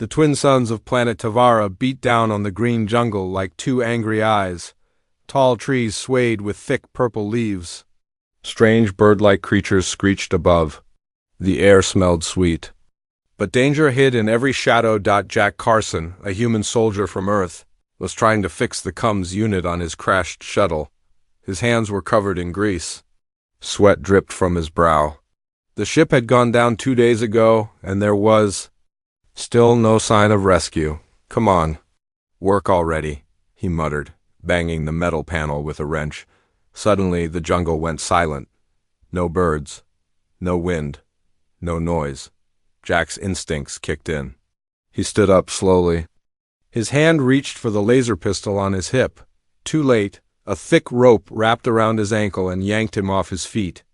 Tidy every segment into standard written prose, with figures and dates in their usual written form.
The twin suns of planet Tavara beat down on the green jungle like two angry eyes. Tall trees swayed with thick purple leaves. Strange bird-like creatures screeched above. The air smelled sweet. But danger hid in every shadow. Jack Carson, a human soldier from Earth, was trying to fix the comms unit on his crashed shuttle. His hands were covered in grease. Sweat dripped from his brow. The ship had gone down 2 days ago, and there was still no sign of rescue. "Come on, work already," he muttered, banging the metal panel with a wrench. Suddenly, the jungle went silent. No birds, no wind, no noise. Jack's instincts kicked in. He stood up slowly. His hand reached for the laser pistol on his hip. Too late, a thick rope wrapped around his ankle and yanked him off his feet.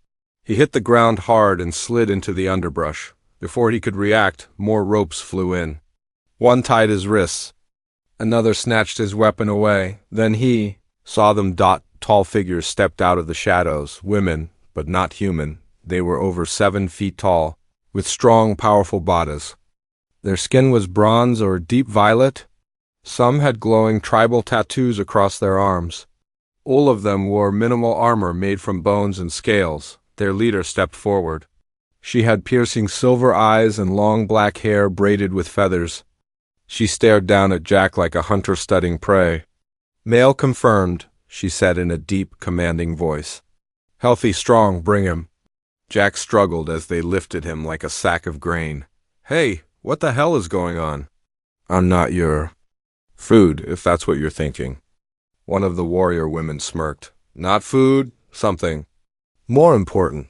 He hit the ground hard and slid into the underbrush. Before he could react, more ropes flew in. One tied his wrists. Another snatched his weapon away. Then he saw them. Tall figures stepped out of the shadows. Women, but not human. They were over 7 feet tall, with strong, powerful bodies. Their skin was bronze or deep violet. Some had glowing tribal tattoos across their arms. All of them wore minimal armor made from bones and scales. Their leader stepped forward. She had piercing silver eyes and long black hair braided with feathers. She stared down at Jack like a hunter studying prey. "Male confirmed," she said in a deep, commanding voice. "Healthy, strong, bring him." Jack struggled as they lifted him like a sack of grain. "Hey, what the hell is going on?" "I'm not your food, if that's what you're thinking." One of the warrior women smirked. "Not food, something more important."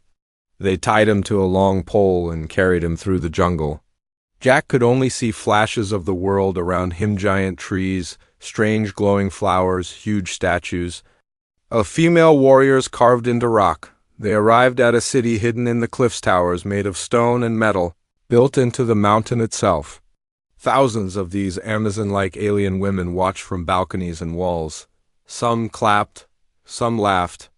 They tied him to a long pole and carried him through the jungle. Jack could only see flashes of the world around him, giant trees, strange glowing flowers, huge statues of female warriors carved into rock. They arrived at a city hidden in the cliff's towers made of stone and metal, built into the mountain itself. Thousands of these Amazon-like alien women watched from balconies and walls. Some clapped, some laughed.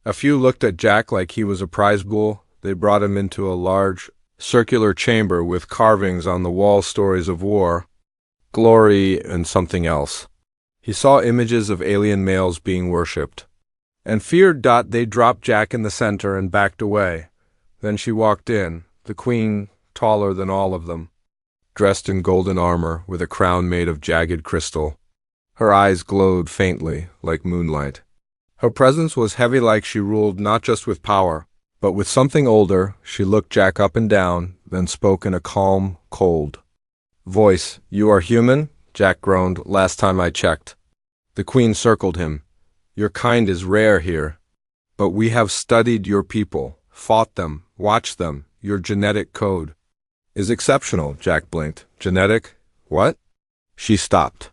A few looked at Jack like he was a prize bull. They brought him into a large, circular chamber with carvings on the wall, stories of war, glory, and something else. He saw images of alien males being worshipped, and feared. They dropped Jack in the center and backed away. Then she walked in, the queen, taller than all of them, dressed in golden armor with a crown made of jagged crystal. Her eyes glowed faintly, like moonlight. Her presence was heavy, like she ruled not just with power, but with something older. She looked Jack up and down, then spoke in a calm, cold voice. "You are human?" Jack groaned. "Last time I checked." The queen circled him. "Your kind is rare here. But we have studied your people, fought them, watched them. Your genetic code is exceptional." Jack blinked. "Genetic? What?" She stopped.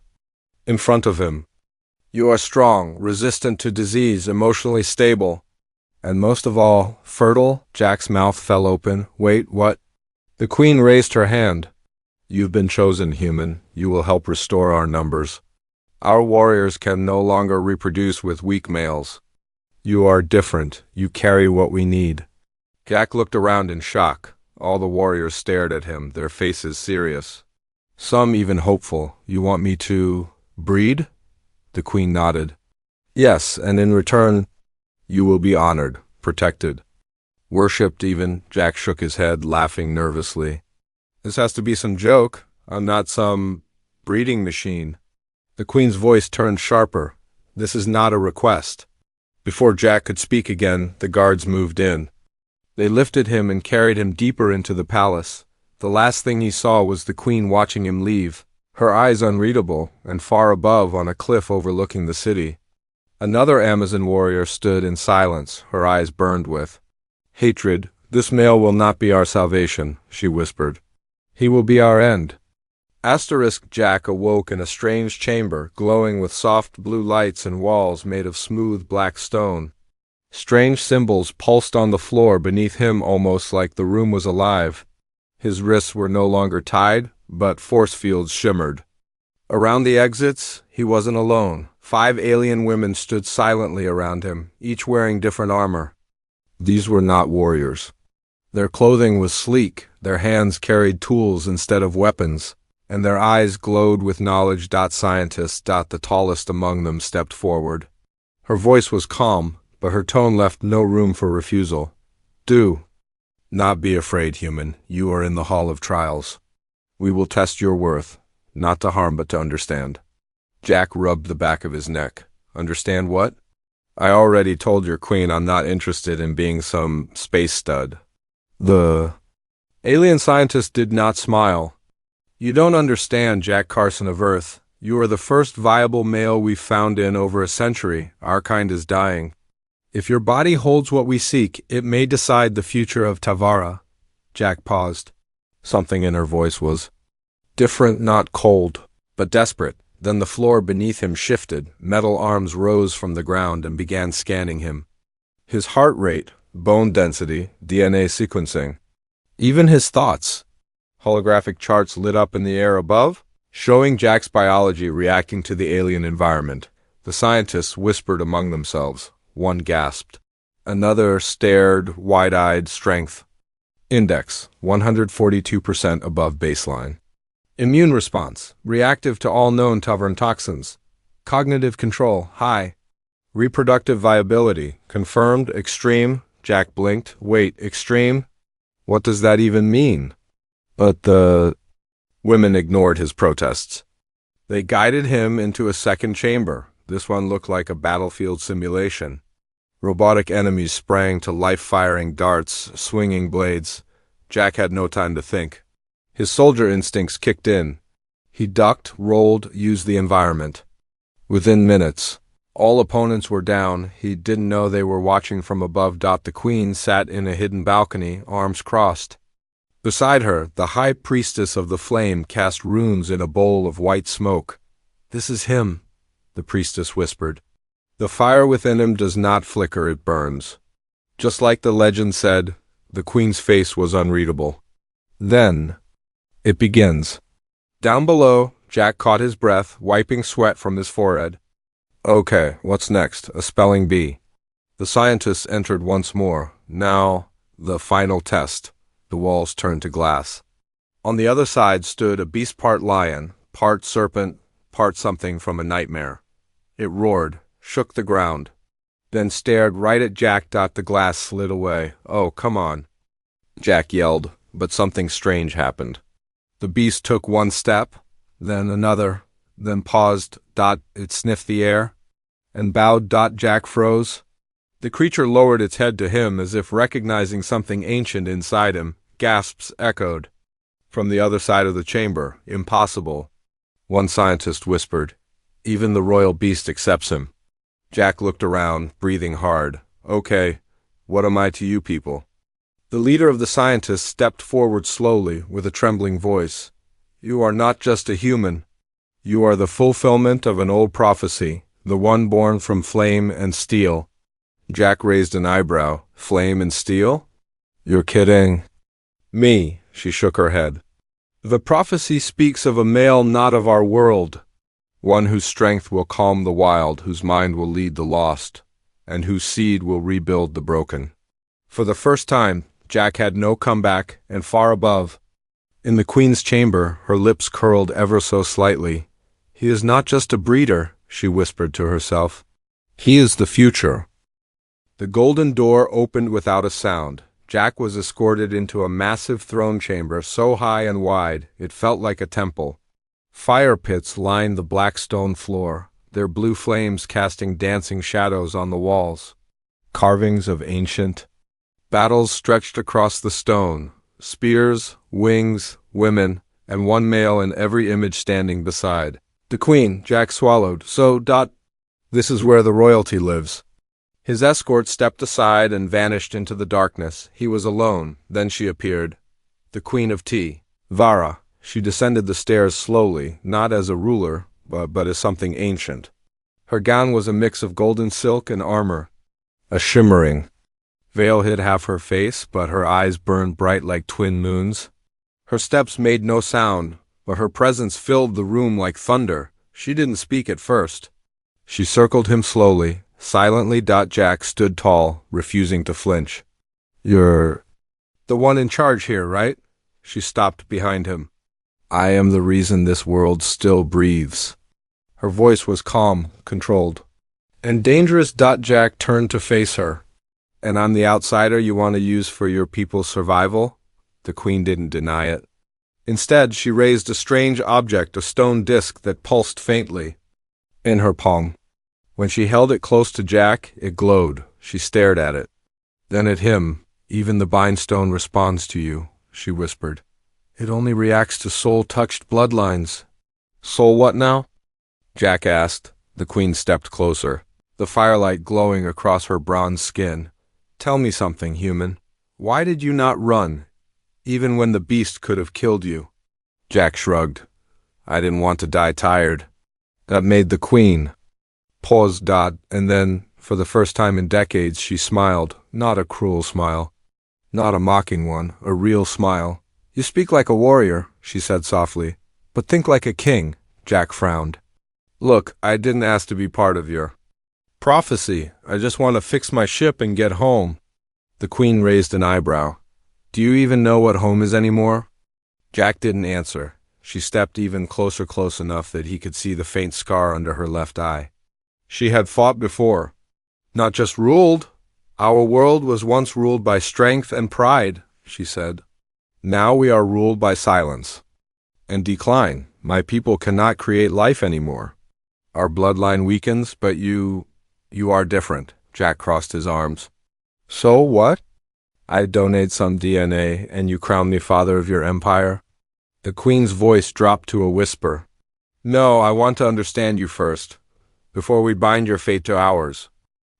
In front of him. "You are strong, resistant to disease, emotionally stable, and most of all, fertile." Jack's mouth fell open. "Wait, what?" The queen raised her hand. "You've been chosen, human. You will help restore our numbers. Our warriors can no longer reproduce with weak males. You are different. You carry what we need." Jack looked around in shock. All the warriors stared at him, their faces serious. Some even hopeful. "You want me to breed?" The queen nodded. "Yes, and in return, you will be honored, protected, worshipped even." Jack shook his head, laughing nervously. "This has to be some joke. I'm not some breeding machine." The queen's voice turned sharper. "This is not a request." Before Jack could speak again, the guards moved in. They lifted him and carried him deeper into the palace. The last thing he saw was the queen watching him leave, her eyes unreadable, and far above on a cliff overlooking the city. Another Amazon warrior stood in silence, her eyes burned with hatred. "This male will not be our salvation," she whispered. "He will be our end." Jack awoke in a strange chamber, glowing with soft blue lights and walls made of smooth black stone. Strange symbols pulsed on the floor beneath him, almost like the room was alive. His wrists were no longer tied, but force fields shimmered. Around the exits, he wasn't alone. 5 alien women stood silently around him, each wearing different armor. These were not warriors. Their clothing was sleek, their hands carried tools instead of weapons, and their eyes glowed with knowledge. Scientists. The tallest among them stepped forward. Her voice was calm, but her tone left no room for refusal. Do not be afraid, human. You are in the Hall of Trials. We will test your worth, not to harm but to understand. Jack rubbed the back of his neck. Understand what? I already told your queen I'm not interested in being some space stud. The alien scientist did not smile. You don't understand, Jack Carson of Earth. You are the first viable male we've found in over a century. Our kind is dying. If your body holds what we seek, it may decide the future of Tavara. Jack paused. Something in her voice was different, not cold, but desperate. Then the floor beneath him shifted. Metal arms rose from the ground and began scanning him. His heart rate, bone density, DNA sequencing. Even his thoughts. Holographic charts lit up in the air above, showing Jack's biology reacting to the alien environment. The scientists whispered among themselves. One gasped. Another stared, wide-eyed. Strength. Index, 142% above baseline. Immune response, reactive to all known Tavern toxins. Cognitive control, high. Reproductive viability, confirmed, extreme. Jack blinked. Wait, extreme? What does that even mean? But the women ignored his protests. They guided him into a second chamber. This one looked like a battlefield simulation. Robotic enemies sprang to life-firing darts, swinging blades. Jack had no time to think. His soldier instincts kicked in. He ducked, rolled, used the environment. Within minutes, all opponents were down. He didn't know they were watching from above. The queen sat in a hidden balcony, arms crossed. Beside her, the high priestess of the flame cast runes in a bowl of white smoke. This is him, the priestess whispered. The fire within him does not flicker, it burns. Just like the legend said, the queen's face was unreadable. Then, it begins. Down below, Jack caught his breath, wiping sweat from his forehead. Okay, what's next? A spelling bee. The scientists entered once more. Now, the final test. The walls turned to glass. On the other side stood a beast part lion, part serpent, part something from a nightmare. It roared, shook the ground, then stared right at Jack. The glass slid away. Oh, come on. Jack yelled, but something strange happened. The beast took one step, then another, then paused. It sniffed the air, and bowed. Jack froze. The creature lowered its head to him as if recognizing something ancient inside him. Gasps echoed. From the other side of the chamber, impossible. One scientist whispered, even the royal beast accepts him. Jack looked around, breathing hard. Okay, what am I to you people? The leader of the scientists stepped forward slowly, with a trembling voice. You are not just a human. You are the fulfillment of an old prophecy, the one born from flame and steel. Jack raised an eyebrow. Flame and steel? You're kidding. Me, she shook her head. The prophecy speaks of a male not of our world, one whose strength will calm the wild, whose mind will lead the lost, and whose seed will rebuild the broken. For the first time, Jack had no comeback, and far above, in the queen's chamber, her lips curled ever so slightly. He is not just a breeder, she whispered to herself. He is the future. The golden door opened without a sound. Jack was escorted into a massive throne chamber so high and wide it felt like a temple. Fire pits lined the black stone floor, their blue flames casting dancing shadows on the walls. Carvings of ancient battles stretched across the stone, spears, wings, women, and one male in every image standing beside. The queen, Jack swallowed. This is where the royalty lives. His escort stepped aside and vanished into the darkness. He was alone. Then she appeared. The Queen of Tea. Vara. She descended the stairs slowly, not as a ruler, but as something ancient. Her gown was a mix of golden silk and armor. A shimmering veil hid half her face, but her eyes burned bright like twin moons. Her steps made no sound, but her presence filled the room like thunder. She didn't speak at first. She circled him slowly, silently. Jack stood tall, refusing to flinch. You're the one in charge here, right? She stopped behind him. I am the reason this world still breathes. Her voice was calm, controlled. And dangerous. Jack turned to face her. And I'm the outsider you want to use for your people's survival? The queen didn't deny it. Instead, she raised a strange object, a stone disc that pulsed faintly, in her palm. When she held it close to Jack, it glowed. She stared at it. Then at him. Even the bindstone responds to you, she whispered. It only reacts to soul-touched bloodlines. Soul what now? Jack asked. The queen stepped closer, the firelight glowing across her bronze skin. Tell me something, human. Why did you not run, even when the beast could have killed you? Jack shrugged. I didn't want to die tired. That made the queen. Paused. And then, for the first time in decades, she smiled. Not a cruel smile. Not a mocking one, a real smile. You speak like a warrior, she said softly. But think like a king, Jack frowned. Look, I didn't ask to be part of your prophecy. I just want to fix my ship and get home. The queen raised an eyebrow. Do you even know what home is anymore? Jack didn't answer. She stepped even closer, close enough that he could see the faint scar under her left eye. She had fought before. Not just ruled. Our world was once ruled by strength and pride, she said. Now we are ruled by silence and decline. My people cannot create life anymore. Our bloodline weakens, but you are different. Jack crossed his arms. So what? I donate some DNA and you crown me father of your empire? The queen's voice dropped to a whisper. No, I want to understand you first, before we bind your fate to ours.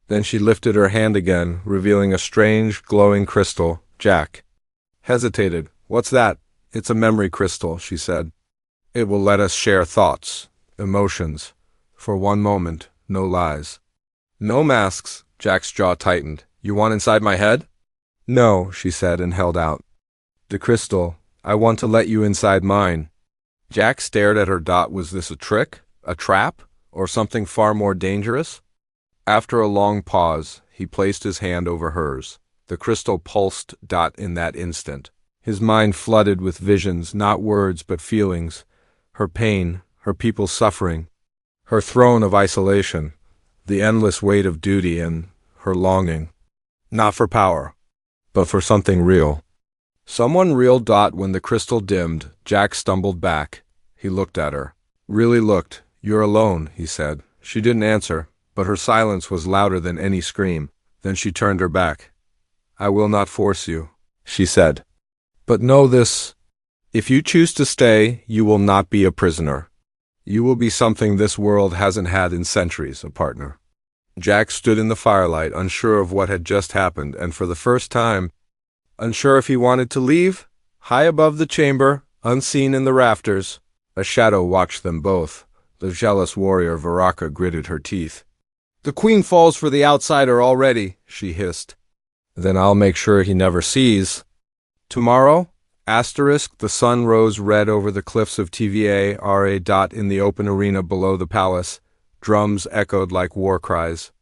Then she lifted her hand again, revealing a strange, glowing crystal. Jack hesitated. What's that? It's a memory crystal, she said. It will let us share thoughts, emotions. For one moment, no lies. No masks, Jack's jaw tightened. You want inside my head? No, she said and held out the crystal. I want to let you inside mine. Jack stared at her. Was this a trick? A trap? Or something far more dangerous? After a long pause, he placed his hand over hers. The crystal pulsed. In that instant, his mind flooded with visions, not words but feelings. Her pain, her people's suffering, her throne of isolation, the endless weight of duty, and her longing. Not for power, but for something real. Someone real. When the crystal dimmed, Jack stumbled back. He looked at her. Really looked. You're alone, he said. She didn't answer, but her silence was louder than any scream. Then she turned her back. I will not force you, she said. But know this. If you choose to stay, you will not be a prisoner. You will be something this world hasn't had in centuries, a partner. Jack stood in the firelight, unsure of what had just happened, and for the first time, unsure if he wanted to leave. High above the chamber, unseen in the rafters, a shadow watched them both. The jealous warrior Varaka gritted her teeth. The queen falls for the outsider already, she hissed. Then I'll make sure he never sees. Tomorrow? The sun rose red over the cliffs of TVA. In the open arena below the palace, drums echoed like war cries.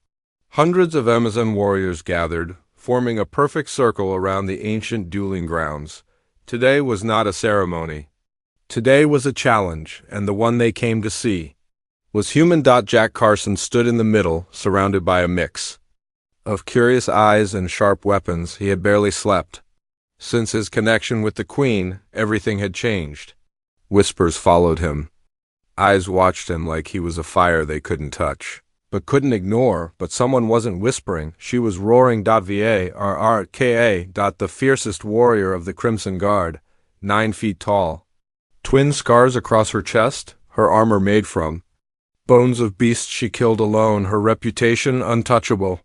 Hundreds of Amazon warriors gathered, forming a perfect circle around the ancient dueling grounds. Today was not a ceremony. Today was a challenge, and the one they came to see was human. Jack Carson stood in the middle, surrounded by a mix of curious eyes and sharp weapons. He had barely slept. Since his connection with the queen, everything had changed. Whispers followed him. Eyes watched him like he was a fire they couldn't touch, but couldn't ignore. But someone wasn't whispering. She was roaring. VARRKA. The fiercest warrior of the Crimson Guard, 9 feet tall. Twin scars across her chest, her armor made from bones of beasts she killed alone, her reputation untouchable.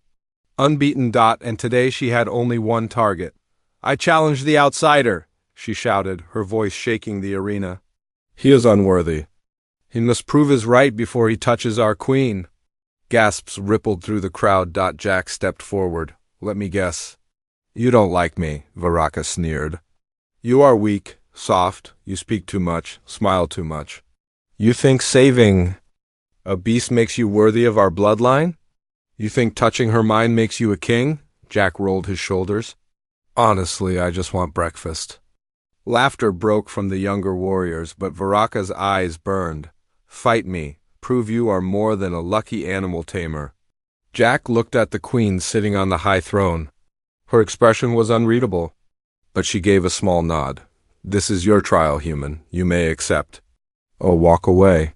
Unbeaten. And today she had only one target. I challenge the outsider, she shouted, her voice shaking the arena. He is unworthy. He must prove his right before he touches our queen. Gasps rippled through the crowd. Jack stepped forward. Let me guess. You don't like me, Varaka sneered. You are weak, soft, you speak too much, smile too much. You think saving a beast makes you worthy of our bloodline? You think touching her mind makes you a king? Jack rolled his shoulders. Honestly, I just want breakfast. Laughter broke from the younger warriors, but Varaka's eyes burned. Fight me. Prove you are more than a lucky animal tamer. Jack looked at the queen sitting on the high throne. Her expression was unreadable, but she gave a small nod. This is your trial, human. You may accept. Oh, walk away.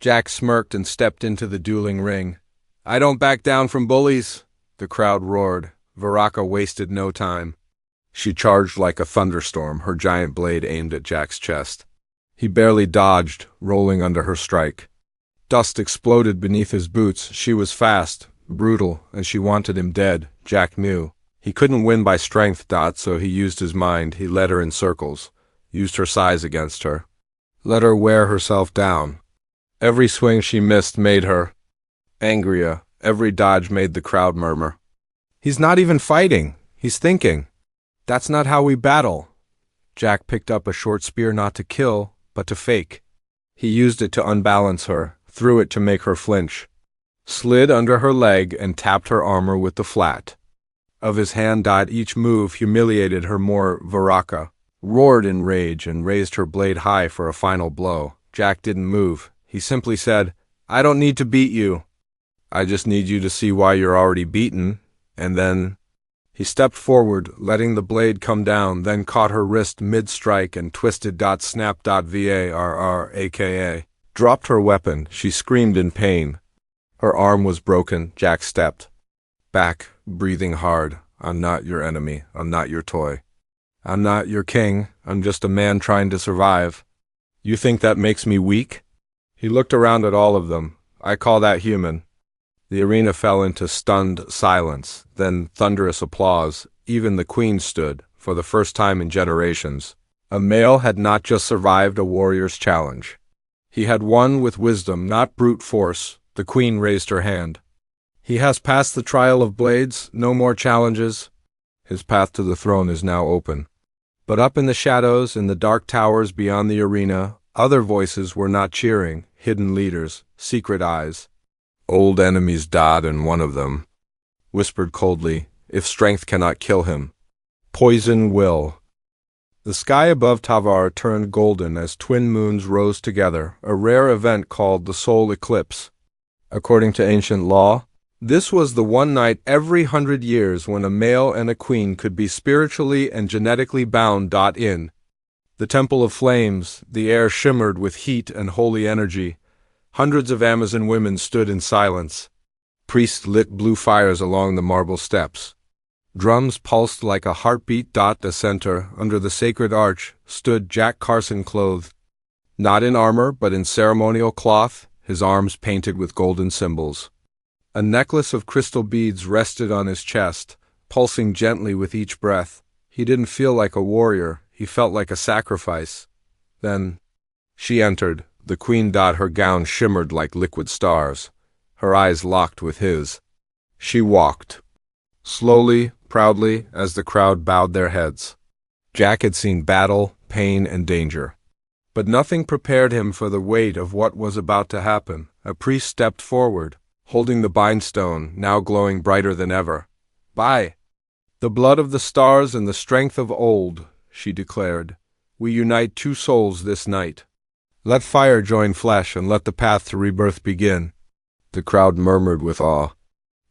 Jack smirked and stepped into the dueling ring. I don't back down from bullies, the crowd roared. Varaka wasted no time. She charged like a thunderstorm, her giant blade aimed at Jack's chest. He barely dodged, rolling under her strike. Dust exploded beneath his boots. She was fast, brutal, and she wanted him dead, Jack knew. He couldn't win by strength, so he used his mind. He led her in circles, used her size against her. Let her wear herself down. Every swing she missed made her angrier. Every dodge made the crowd murmur. He's not even fighting. He's thinking. That's not how we battle. Jack picked up a short spear not to kill, but to fake. He used it to unbalance her, threw it to make her flinch, slid under her leg and tapped her armor with the flat of his hand. Each move humiliated her more. Varaka roared in rage and raised her blade high for a final blow. Jack didn't move. He simply said, I don't need to beat you. I just need you to see why you're already beaten. And then he stepped forward, letting the blade come down, then caught her wrist mid-strike and twisted. Snap. Varr, aka dropped her weapon. She screamed in pain. Her arm was broken. Jack stepped back, breathing hard. I'm not your enemy. I'm not your toy. I'm not your king. I'm just a man trying to survive. You think that makes me weak? He looked around at all of them. I call that human. The arena fell into stunned silence, then thunderous applause. Even the queen stood, for the first time in generations. A male had not just survived a warrior's challenge. He had won with wisdom, not brute force. The queen raised her hand. He has passed the trial of blades, no more challenges. His path to the throne is now open. But up in the shadows, in the dark towers beyond the arena, other voices were not cheering, hidden leaders, secret eyes. Old enemies died, and one of them whispered coldly, if strength cannot kill him, poison will. The sky above Tavar turned golden as twin moons rose together, a rare event called the solar eclipse. According to ancient law, this was the one night every 100 years when a male and a queen could be spiritually and genetically bound. In the Temple of Flames, the air shimmered with heat and holy energy. Hundreds of Amazon women stood in silence. Priests lit blue fires along the marble steps. Drums pulsed like a heartbeat. The center, under the sacred arch, stood Jack Carson, clothed not in armor but in ceremonial cloth, his arms painted with golden symbols. A necklace of crystal beads rested on his chest, pulsing gently with each breath. He didn't feel like a warrior, he felt like a sacrifice. Then she entered. The queen. Her gown shimmered like liquid stars. Her eyes locked with his. She walked, slowly, proudly, as the crowd bowed their heads. Jack had seen battle, pain, and danger. But nothing prepared him for the weight of what was about to happen. A priest stepped forward, holding the bindstone, now glowing brighter than ever. By the blood of the stars and the strength of old, she declared, we unite two souls this night. Let fire join flesh and let the path to rebirth begin. The crowd murmured with awe.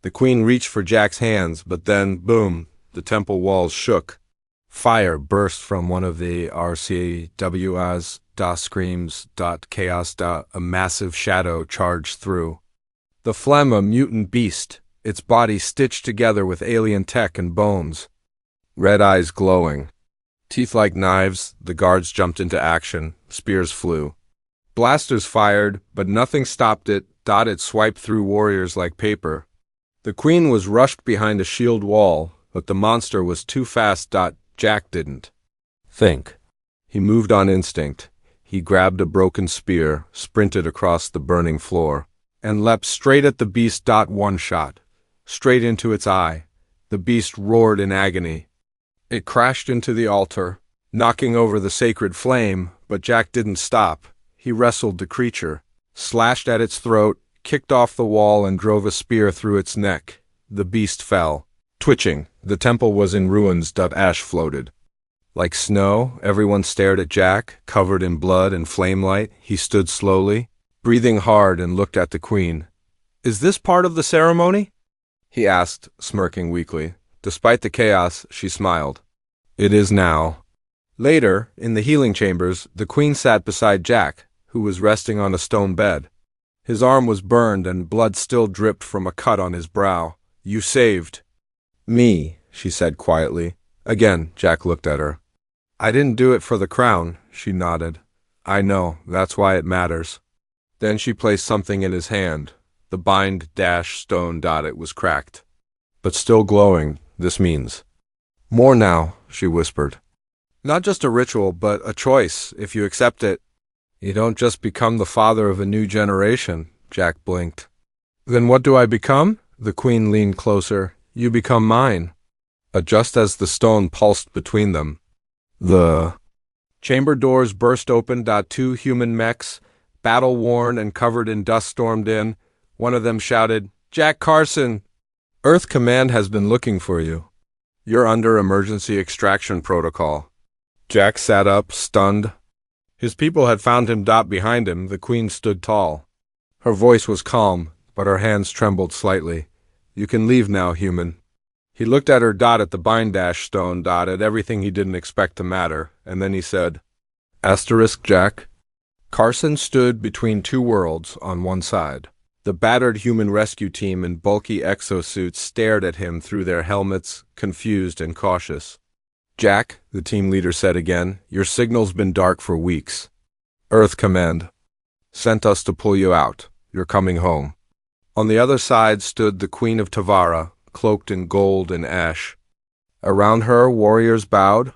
The queen reached for Jack's hands, but then, boom, the temple walls shook. Fire burst from one of the RCWs. Screams. Chaos. A massive shadow charged through. The phlegm, a mutant beast, its body stitched together with alien tech and bones. Red eyes glowing. Teeth like knives, the guards jumped into action. Spears flew. Blasters fired, but nothing stopped it. It swiped through warriors like paper. The queen was rushed behind a shield wall, but the monster was too fast. Jack didn't think. He moved on instinct. He grabbed a broken spear, sprinted across the burning floor, and leapt straight at the beast. One shot, straight into its eye. The beast roared in agony. It crashed into the altar, knocking over the sacred flame, but Jack didn't stop. He wrestled the creature, slashed at its throat, kicked off the wall and drove a spear through its neck. The beast fell, twitching. The temple was in ruins. Ash floated. Like snow, everyone stared at Jack, covered in blood and flamelight. He stood slowly, breathing hard, and looked at the queen. "Is this part of the ceremony?" he asked, smirking weakly. Despite the chaos, she smiled. "It is now." Later, in the healing chambers, the queen sat beside Jack, who was resting on a stone bed. His arm was burned and blood still dripped from a cut on his brow. "You saved me," she said quietly. Again, Jack looked at her. "I didn't do it for the crown," she nodded. "I know, that's why it matters." Then she placed something in his hand. The bind-stone. It was cracked, but still glowing. "This means more now," she whispered. "Not just a ritual, but a choice. If you accept it, you don't just become the father of a new generation." Jack blinked. "Then what do I become?" The queen leaned closer. "You become mine." Just as the stone pulsed between them, the chamber doors burst open. Two human mechs, battle-worn and covered in dust, stormed in. One of them shouted, "Jack Carson! Earth Command has been looking for you. You're under emergency extraction protocol." Jack sat up, stunned. His people had found him. Behind him, the queen stood tall. Her voice was calm, but her hands trembled slightly. "You can leave now, human." He looked at her. At the bind-stone. At everything he didn't expect to matter, and then he said, Jack. Carson stood between two worlds on one side. The battered human rescue team in bulky exosuits stared at him through their helmets, confused and cautious. "Jack," the team leader said again, "your signal's been dark for weeks. Earth Command sent us to pull you out. You're coming home." On the other side stood the Queen of Tavara, cloaked in gold and ash. Around her, warriors bowed.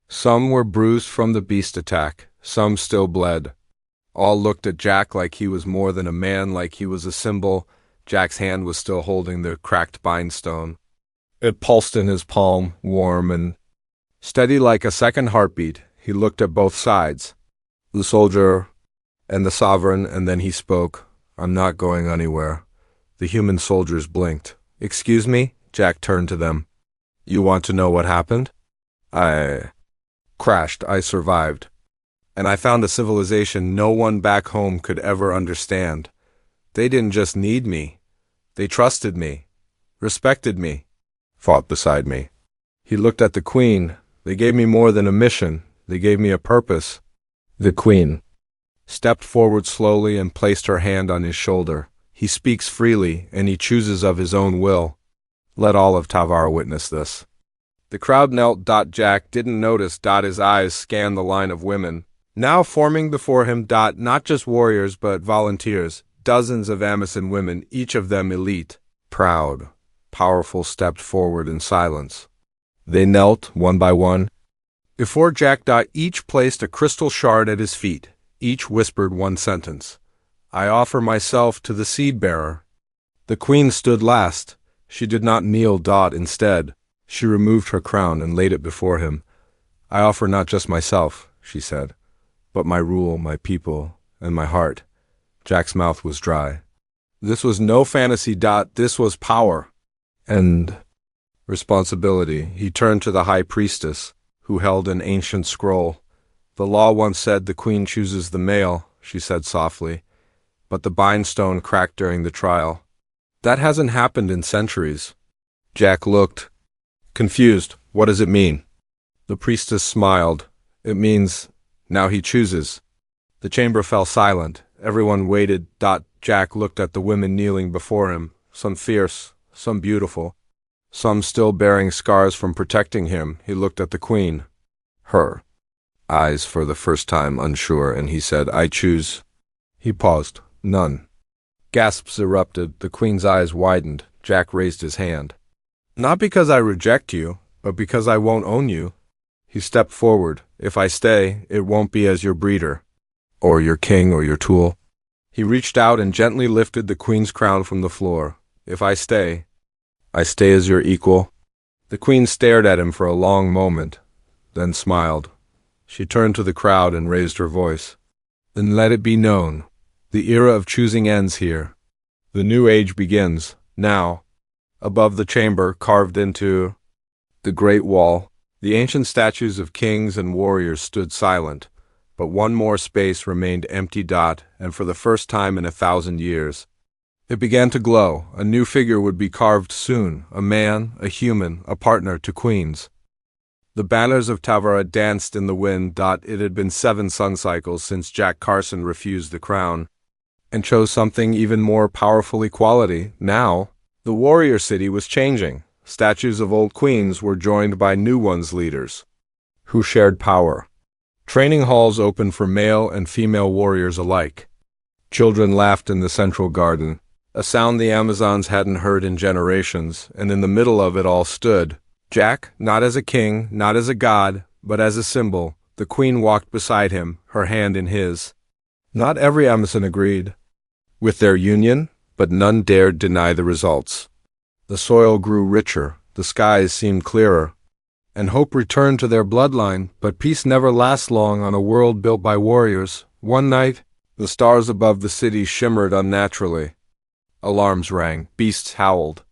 Some were bruised from the beast attack, some still bled. All looked at Jack like he was more than a man, like he was a symbol. Jack's hand was still holding the cracked bindstone. It pulsed in his palm, warm and steady like a second heartbeat. He looked at both sides, the soldier and the sovereign, and then he spoke. "I'm not going anywhere." The human soldiers blinked. "Excuse me?" Jack turned to them. "You want to know what happened? I crashed. I survived. And I found a civilization no one back home could ever understand. They didn't just need me. They trusted me, respected me, fought beside me." He looked at the queen. "They gave me more than a mission. They gave me a purpose." The queen stepped forward slowly and placed her hand on his shoulder. "He speaks freely, and he chooses of his own will. Let all of Tavara witness this." The crowd knelt. Jack didn't notice. His eyes scanned the line of women now forming before him. Not just warriors, but volunteers. Dozens of Amazon women, each of them elite, proud, powerful, stepped forward in silence. They knelt, one by one, before Jack. Each placed a crystal shard at his feet. Each whispered one sentence. "I offer myself to the seed-bearer." The queen stood last. She did not kneel. Instead, she removed her crown and laid it before him. "I offer not just myself," she said, "but my rule, my people, and my heart." Jack's mouth was dry. This was no fantasy. This was power and responsibility. He turned to the high priestess, who held an ancient scroll. "The law once said the queen chooses the male," she said softly, "but the bindstone cracked during the trial. That hasn't happened in centuries." Jack looked confused. "What does it mean?" The priestess smiled. "It means now he chooses." The chamber fell silent. Everyone waited. Jack looked at the women kneeling before him, some fierce, some beautiful, some still bearing scars from protecting him. He looked at the queen, her eyes for the first time unsure, and he said, "I choose." He paused. "None." Gasps erupted. The queen's eyes widened. Jack raised his hand. "Not because I reject you, but because I won't own you." He stepped forward. "If I stay, it won't be as your breeder, or your king, or your tool." He reached out and gently lifted the queen's crown from the floor. "If I stay as your equal." The queen stared at him for a long moment, then smiled. She turned to the crowd and raised her voice. "Then let it be known, the era of choosing ends here. The new age begins, now." Above the chamber, carved into the great wall, The ancient statues of kings and warriors stood silent, but one more space remained empty. And for the first time in 1,000 years, it began to glow. A new figure would be carved soon, a man, a human, a partner to queens. The banners of Tavara danced in the wind. It had been 7 sun cycles since Jack Carson refused the crown and chose something even more powerful: equality. Now, the warrior city was changing. Statues of old queens were joined by new ones, leaders who shared power. Training halls opened for male and female warriors alike. Children laughed in the central garden, a sound the Amazons hadn't heard in generations, and in the middle of it all stood Jack, not as a king, not as a god, but as a symbol. The queen walked beside him, her hand in his. Not every Amazon agreed with their union, but none dared deny the results. The soil grew richer, the skies seemed clearer, and hope returned to their bloodline. But peace never lasts long on a world built by warriors. One night, the stars above the city shimmered unnaturally. Alarms rang, beasts howled,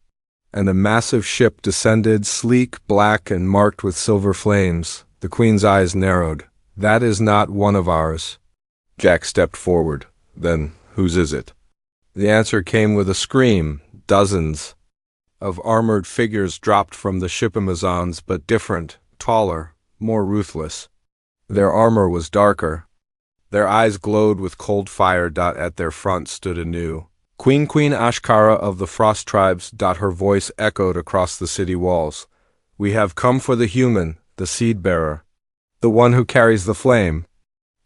and a massive ship descended, sleek, black, and marked with silver flames. The queen's eyes narrowed. "That is not one of ours." Jack stepped forward. "Then whose is it?" The answer came with a scream. Dozens of armored figures dropped from the ship. Amazons, but different, taller, more ruthless. Their armor was darker. Their eyes glowed with cold fire. At their front stood a new Queen Ashkara of the Frost Tribes. Her voice echoed across the city walls. "We have come for the human, the seed-bearer, the one who carries the flame."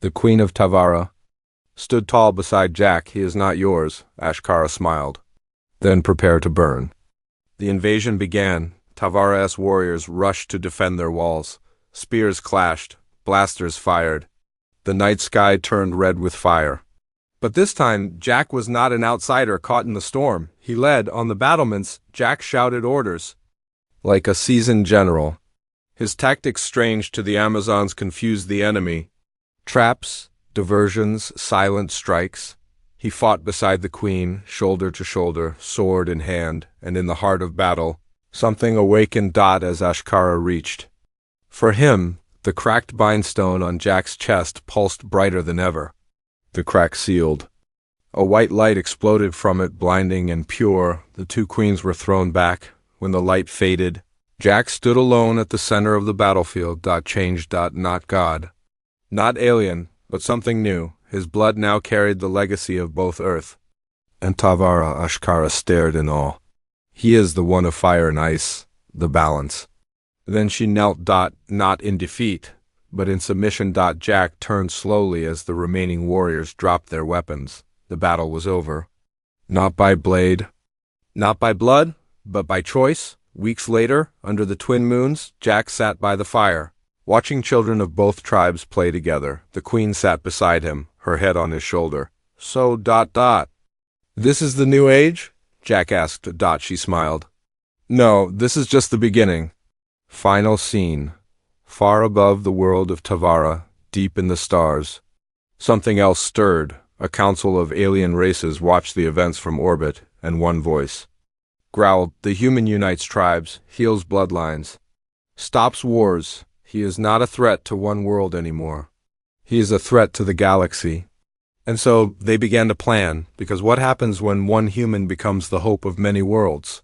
The Queen of Tavara stood tall beside Jack. "He is not yours," Ashkara smiled. "Then prepare to burn." The invasion began. Tavara's warriors rushed to defend their walls. Spears clashed, blasters fired. The night sky turned red with fire. But this time, Jack was not an outsider caught in the storm. He led on the battlements. Jack shouted orders like a seasoned general. His tactics, strange to the Amazons, confused the enemy. Traps, diversions, silent strikes. He fought beside the queen, shoulder to shoulder, sword in hand, and in the heart of battle, something awakened. As Ashkara reached for him, the cracked bindstone on Jack's chest pulsed brighter than ever. The crack sealed. A white light exploded from it, blinding and pure. The 2 queens were thrown back. When the light faded, Jack stood alone at the center of the battlefield. Changed. Not God, not alien, but something new. His blood now carried the legacy of both Earth and Tavara. Ashkara stared in awe. "He is the one of fire and ice, the balance." Then she knelt. Not in defeat, but in submission. Jack turned slowly as the remaining warriors dropped their weapons. The battle was over. Not by blade, not by blood, but by choice. Weeks later, under the twin moons, Jack sat by the fire, watching children of both tribes play together. The queen sat beside him, her head on his shoulder. "So, this is the new age?" Jack asked. She smiled. "No, this is just the beginning." Final scene. Far above the world of Tavara, deep in the stars, something else stirred. A council of alien races watched the events from orbit, and one voice growled, "The human unites tribes, heals bloodlines, stops wars. He is not a threat to one world anymore. He is a threat to the galaxy." And so they began to plan, because what happens when one human becomes the hope of many worlds?